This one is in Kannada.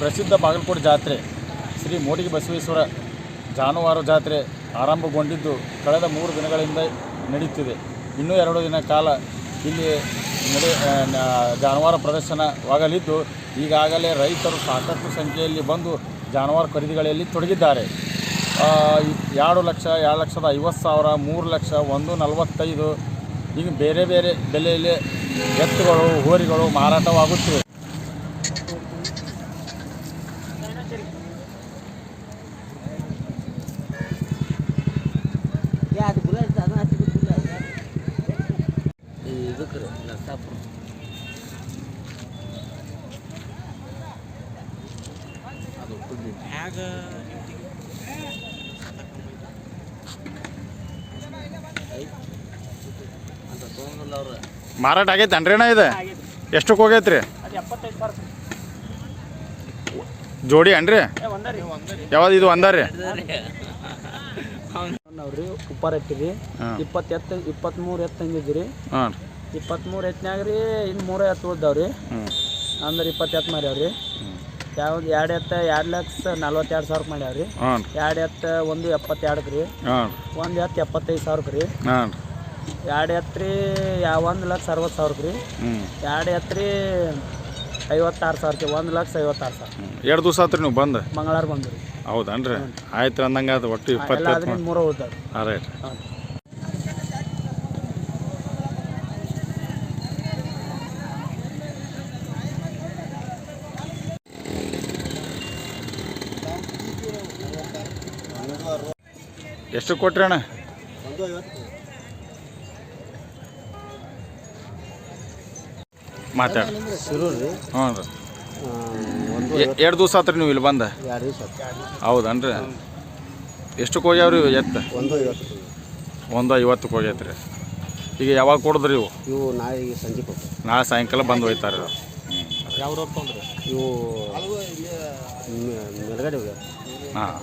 ಪ್ರಸಿದ್ಧ ಬಾಗಲಕೋಟೆ ಜಾತ್ರೆ ಶ್ರೀ ಮೋಡಿಗೆ ಬಸವೇಶ್ವರ ಜಾನುವಾರು ಜಾತ್ರೆ ಆರಂಭಗೊಂಡಿದ್ದು ಕಳೆದ 3 ದಿನಗಳಿಂದ ನಡೆಯುತ್ತಿದೆ. ಇನ್ನೂ 2 ದಿನ ಕಾಲ ಇಲ್ಲಿ ಜಾನುವಾರು ಪ್ರದರ್ಶನವಾಗಲಿದ್ದು ಈಗಾಗಲೇ ರೈತರು ಸಾಕಷ್ಟು ಸಂಖ್ಯೆಯಲ್ಲಿ ಬಂದು ಜಾನುವಾರು ಖರೀದಿಗಳಲ್ಲಿ ತೊಡಗಿದ್ದಾರೆ. 2,50,000, 3 ಲಕ್ಷ, 1,45 ಹೀಗೆ ಬೇರೆ ಬೇರೆ ಬೆಲೆಯಲ್ಲಿ ಎತ್ತುಗಳು ಹೋರಿಗಳು ಮಾರಾಟವಾಗುತ್ತಿವೆ. ಮಾರಾಟ ಆಗೈತೆ ಅನ್ರೇನ ಇದು ಎಷ್ಟಕ್ಕೆ ಹೋಗೈತ್ರಿ? ಜೋಡಿ ಅನ್ರಿ ಯಾವ್ದು ಇದು ಒಂದಾರಿ ಅವ್ರಿ ಉಪ್ಪಾರ ಎತ್ತಿರಿ 23 ಎತ್ತು ತಂದಿದ್ರಿ. 23 ಎತ್ತಿನಾಗ ರೀ ಇನ್ನು 3 ಎತ್ತು ಉಳ್ದಾವ್ರಿ ಅಂದ್ರೆ 20 ಎತ್ತು ಮಾರ್ಯಾವ್ರಿ. ಯಾವ್ದು 2 ಎತ್ತು 2,42,000 ಮಾಡ್ಯಾವ್ರಿ. 2 ಎತ್ತು 1,72 ರೀ. 1 ಎತ್ತು 75,000 ರೀ. 2 ಎತ್ತು ರೀ 1,60,000 ರೀ. 2 ಎತ್ತು ರೀ 56,000 1,56,000. 2 ದಿವಸ ಆತ್ರಿ ನೀವು ಬಂದು? ಮಂಗಳವಾರ ಬಂದ್ರಿ. ಹೌದನ್ರಿ, ಆಯ್ತು ಅಂದಂಗೆ ಅದು ಒಟ್ಟು 20 3 ಉಳ್ದಾವ್ರಿ. ರೈಟ್. ಎಷ್ಟು ಕೊಟ್ರಿ ಅಣ್ಣ? ಮಾತಾಡಿ. ಹ್ಞೂ ರೀ. 2 ದಿವಸ ಆತ್ರಿ ನೀವು ಇಲ್ಲಿ ಬಂದ? 2 ದಿವಸ. ಹೌದನ್ರಿ. ಎಷ್ಟಕ್ಕೆ ಹೋಗ್ಯಾವ್ರಿ ಎತ್ತು? 1,50 ಹೋಗ್ಯೈತ್ರಿ. ಈಗ ಯಾವಾಗ ಕೊಡಿದ್ರಿ ಇವು? ನಾಳೆ ಸಾಯಂಕಾಲ ಬಂದು ಹೋಯ್ತಾರೆ. ಯಾವ ರೋಡ್ ತೊಗೊಂಡ್ರಿ? ಇವು ಮೇಲ್ಗಡೆ ಹೋಗ್ಯಾವ. ಹಾಂ.